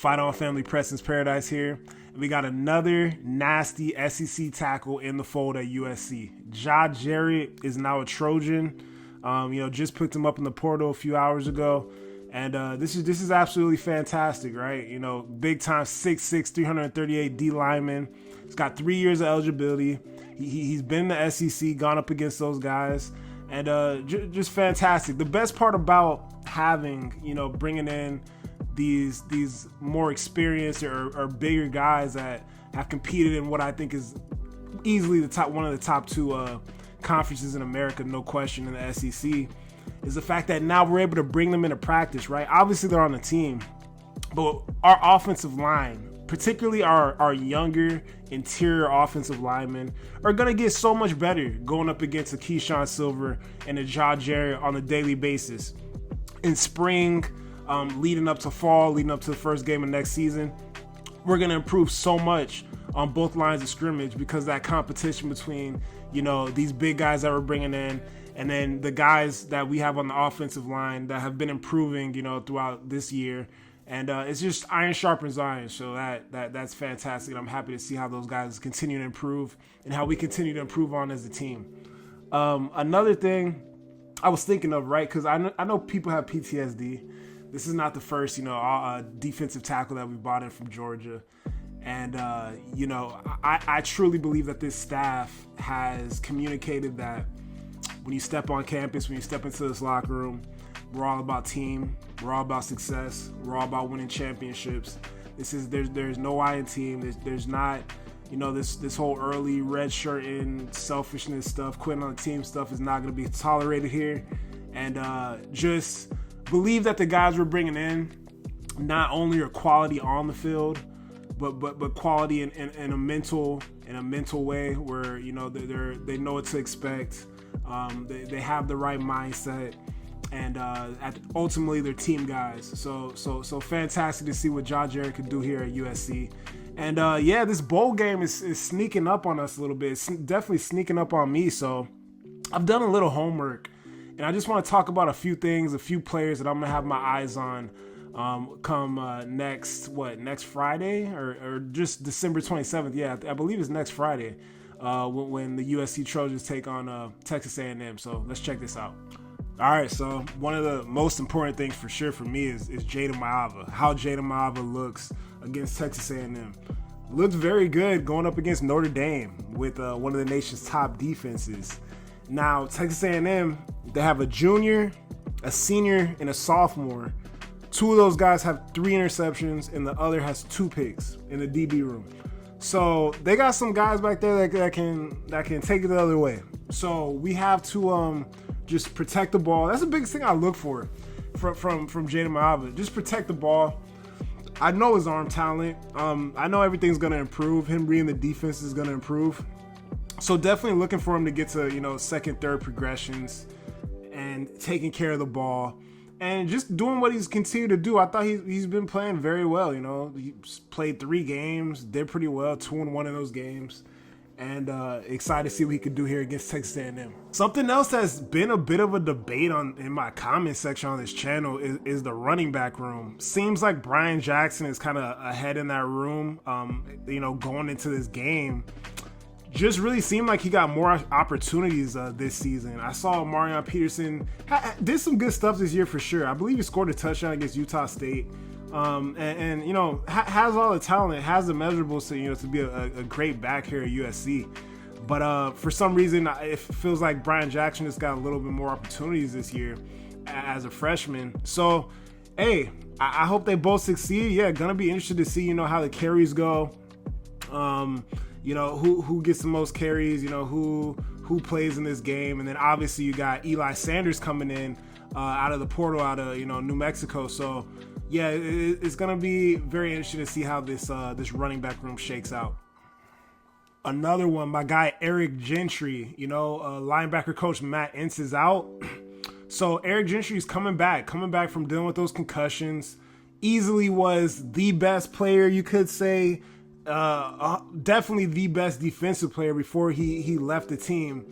Fight on Family Preston's Paradise here. We got another nasty SEC tackle in the fold at USC. Jah Jarrett is now a Trojan. Just picked him up in the portal a few hours ago. And this is absolutely fantastic, right? Big time 6'6", 338 D lineman. He's got 3 years of eligibility. He's been in the SEC, gone up against those guys. And just fantastic. The best part about having, bringing in these more experienced or bigger guys that have competed in what I think is easily one of the top two conferences in America, no question, in the SEC, is the fact that now we're able to bring them into practice, right? Obviously they're on the team, but our offensive line, particularly our younger interior offensive linemen, are going to get so much better going up against a Keyshawn Silver and a Jah Jarrett on a daily basis. In spring, leading up to fall, leading up to the first game of next season, we're going to improve so much on both lines of scrimmage because that competition between, these big guys that we're bringing in and then the guys that we have on the offensive line that have been improving, throughout this year. And it's just iron sharpens iron. So that's fantastic. And I'm happy to see how those guys continue to improve and how we continue to improve on as a team. Another thing I was thinking of, right, because I know people have PTSD. This is not the first, defensive tackle that we brought in from Georgia. And, I truly believe that this staff has communicated that when you step on campus, when you step into this locker room, we're all about team. We're all about success. We're all about winning championships. There's no I in team. There's not, this whole early red shirt and selfishness stuff, quitting on the team stuff is not going to be tolerated here. And just believe that the guys we're bringing in not only are quality on the field, but quality in a mental way where they know what to expect. They have the right mindset. And ultimately, they're team guys. So fantastic to see what Jah Jarrett could do here at USC. And this bowl game is sneaking up on us a little bit. It's definitely sneaking up on me. So I've done a little homework, and I just want to talk about a few things, a few players that I'm gonna have my eyes on come next Friday or just December 27th. Yeah, I believe it's next Friday when the USC Trojans take on Texas A&M. So let's check this out. All right, so one of the most important things for sure for me is Jayden Mava. How Jayden Mava looks against Texas A&M. Looks very good going up against Notre Dame with one of the nation's top defenses. Now, Texas A&M, they have a junior, a senior, and a sophomore. Two of those guys have 3 interceptions, and the other has 2 picks in the DB room. So they got some guys back there that can take it the other way. So we have to just protect the ball. That's the biggest thing I look for from Jayden Mava. Just protect the ball. I know his arm talent. I know everything's going to improve. Him reading the defense is going to improve. So definitely looking for him to get to, second, third progressions and taking care of the ball and just doing what he's continued to do. I thought he's been playing very well. He played 3 games, did pretty well, 2-1 in those games. And excited to see what he could do here against Texas A&M. Something else that's been a bit of a debate in my comment section on this channel is the running back room. Seems like Brian Jackson is kind of ahead in that room, going into this game. Just really seemed like he got more opportunities this season. I saw Marion Peterson did some good stuff this year for sure. I believe he scored a touchdown against Utah State. Has all the talent, has the measurables to be a great back here at USC. But for some reason, it feels like Brian Jackson just got a little bit more opportunities this year as a freshman. So, hey, I hope they both succeed. Yeah, gonna be interested to see, how the carries go. Who gets the most carries, who plays in this game. And then obviously you got Eli Sanders coming in out of the portal out of, New Mexico. So, yeah, it's going to be very interesting to see how this running back room shakes out. Another one, my guy Eric Gentry, linebacker coach Matt Entz is out. So Eric Gentry is coming back from dealing with those concussions. Easily was the best player, you could say. Definitely the best defensive player before he left the team.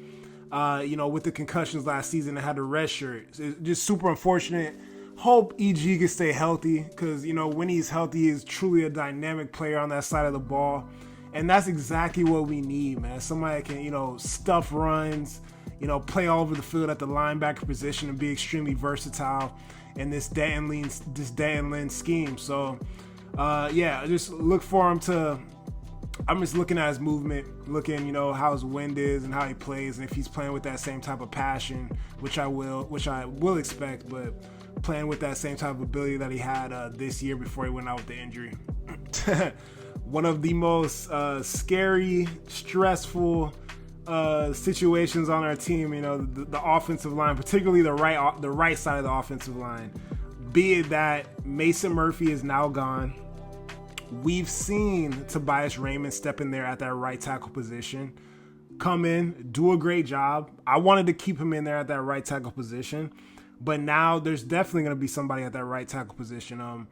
With the concussions last season and had the red shirt. It's just super unfortunate. Hope EG can stay healthy because, when he's healthy, he's truly a dynamic player on that side of the ball. And that's exactly what we need, man. Somebody that can, stuff runs, play all over the field at the linebacker position and be extremely versatile in this dead and lean scheme. So, just look for him to. I'm just looking at his movement, looking, how his wind is and how he plays, and if he's playing with that same type of passion, which I will expect, but playing with that same type of ability that he had this year before he went out with the injury. One of the most scary, stressful situations on our team, the offensive line, particularly the right side of the offensive line, be it that Mason Murphy is now gone. We've seen Tobias Raymond step in there at that right tackle position, come in, do a great job. I wanted to keep him in there at that right tackle position, but now there's definitely going to be somebody at that right tackle position.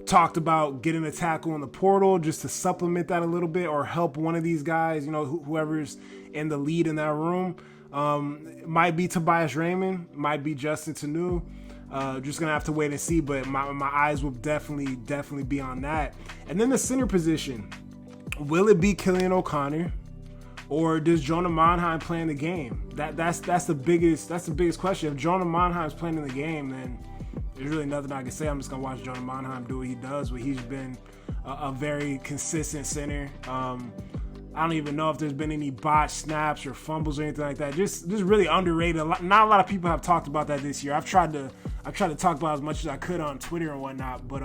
Talked about getting a tackle in the portal just to supplement that a little bit or help one of these guys, whoever's in the lead in that room. Might be Tobias Raymond, might be Justin Tanu. Just gonna have to wait and see, but my eyes will definitely be on that. And then the center position, will it be Killian O'Connor, or does Jonah Monheim play in the game? That's the biggest question. If Jonah Monheim's playing in the game, then there's really nothing I can say. I'm just gonna watch Jonah Monheim do what he does. But he's been a very consistent center. I don't even know if there's been any botched snaps or fumbles or anything like that. Just really underrated. Not a lot of people have talked about that this year. I've tried to talk about as much as I could on Twitter and whatnot, but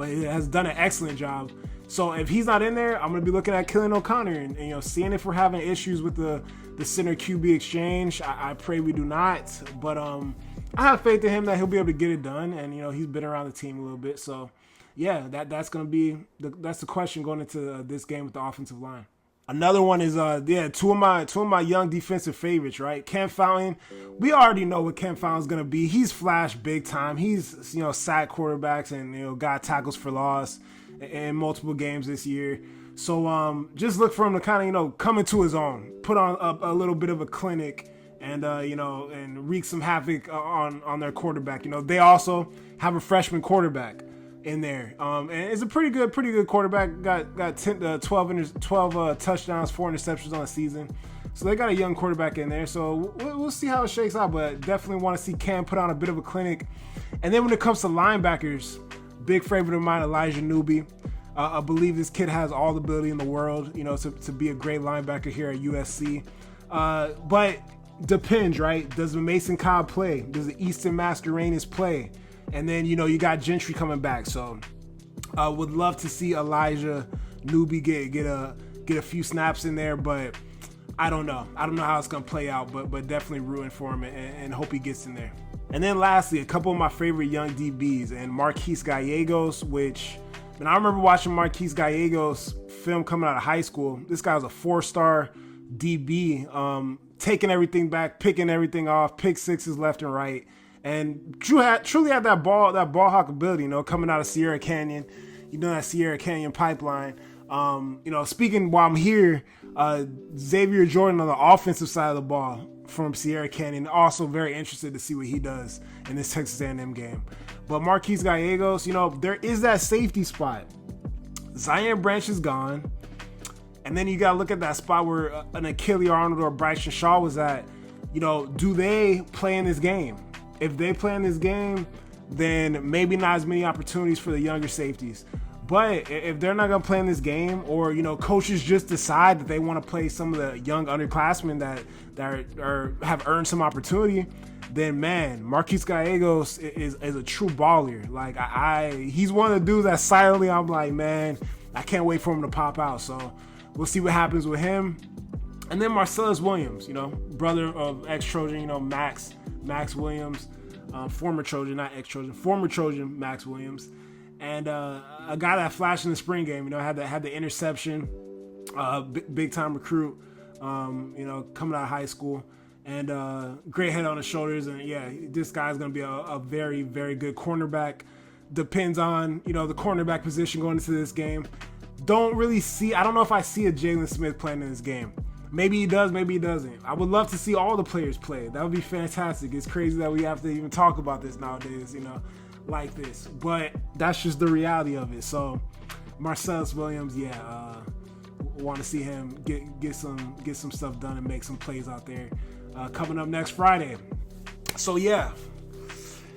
it has done an excellent job. So if he's not in there, I'm gonna be looking at Killian O'Connor and seeing if we're having issues with the center QB exchange. I pray we do not, but I have faith in him that he'll be able to get it done, and he's been around the team a little bit. So yeah, that's gonna be that's the question going into this game with the offensive line. Another one is two of my young defensive favorites, right? Cam Fountain. We already know what Cam Fountain's gonna be. He's flashed big time. He's sacked quarterbacks and got tackles for loss in multiple games this year. So just look for him to kind of come into his own, put on a little bit of a clinic, and and wreak some havoc on their quarterback. They also have a freshman quarterback in there, and it's a pretty good quarterback. Got 12 touchdowns, 4 interceptions on the season. So they got a young quarterback in there. So we'll see how it shakes out, but definitely want to see Cam put on a bit of a clinic. And then when it comes to linebackers, big favorite of mine, Elijah Newby. I believe this kid has all the ability in the world, to be a great linebacker here at USC. But depends, right? Does the Mason Cobb play? Does the Easton Mascarenas play? And then, you got Gentry coming back. So would love to see Elijah Newby get a few snaps in there, but I don't know. I don't know how it's going to play out, but definitely rooting for him and hope he gets in there. And then lastly, a couple of my favorite young DBs, and Marquise Gallegos, I remember watching Marquise Gallegos film coming out of high school. This guy was a 4-star DB, taking everything back, picking everything off, pick sixes left and right. And truly had that ball hawk ability, coming out of Sierra Canyon, that Sierra Canyon pipeline. Speaking while I'm here, Xavier Jordan on the offensive side of the ball from Sierra Canyon, also very interested to see what he does in this Texas A&M game. But Marquise Gallegos, there is that safety spot. Zion Branch is gone, and then you got to look at that spot where an Achille Arnold or Bryson Shaw was at. Do they play in this game? If they play in this game, then maybe not as many opportunities for the younger safeties. But if they're not going to play in this game, or, coaches just decide that they want to play some of the young underclassmen that have earned some opportunity, then, man, Marquise Gallegos is a true baller. Like, he's one of the dudes that silently I'm like, man, I can't wait for him to pop out. So we'll see what happens with him. And then Marcellus Williams, brother of ex-Trojan, Max Williams, former Trojan, not ex-Trojan, former Trojan Max Williams, and a guy that flashed in the spring game, had the interception, big time recruit, coming out of high school, and great head on his shoulders, and yeah, this guy's gonna be a very, very good cornerback. Depends on the cornerback position going into this game. I don't know if I see a Jalen Smith playing in this game. Maybe he does, maybe he doesn't. I would love to see all the players play. That would be fantastic. It's crazy that we have to even talk about this nowadays, like this. But that's just the reality of it. So Marcellus Williams, want to see him get some stuff done and make some plays out there. Coming up next Friday. So yeah,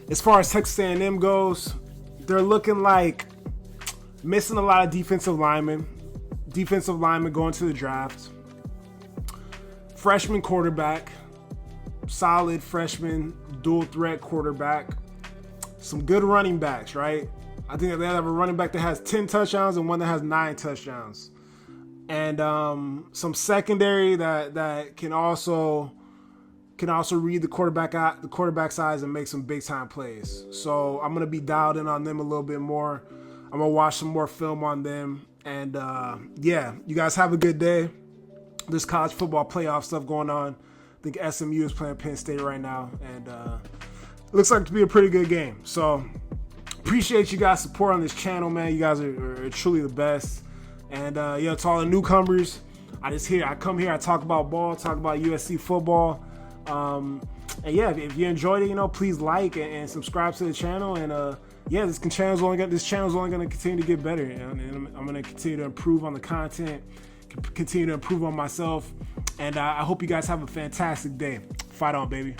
as far as Texas A&M goes, they're looking like missing a lot of defensive linemen going to the draft. Freshman quarterback, solid freshman dual threat quarterback. Some good running backs, right? I think they have a running back that has 10 touchdowns and one that has 9 touchdowns. And some secondary that can also read the quarterback's eyes and make some big time plays. So I'm gonna be dialed in on them a little bit more. I'm gonna watch some more film on them. And you guys have a good day. There's college football playoff stuff going on. I think SMU is playing Penn State right now, and it looks like to be a pretty good game. So appreciate you guys' support on this channel, man. You guys are truly the best. And to all the newcomers, I come here, I talk about ball, talk about USC football. If you enjoyed it, please like and subscribe to the channel. And this channel's only going to continue to get better. And I'm going to continue to improve on the content, continue to improve on myself. And I hope you guys have a fantastic day. Fight on, baby.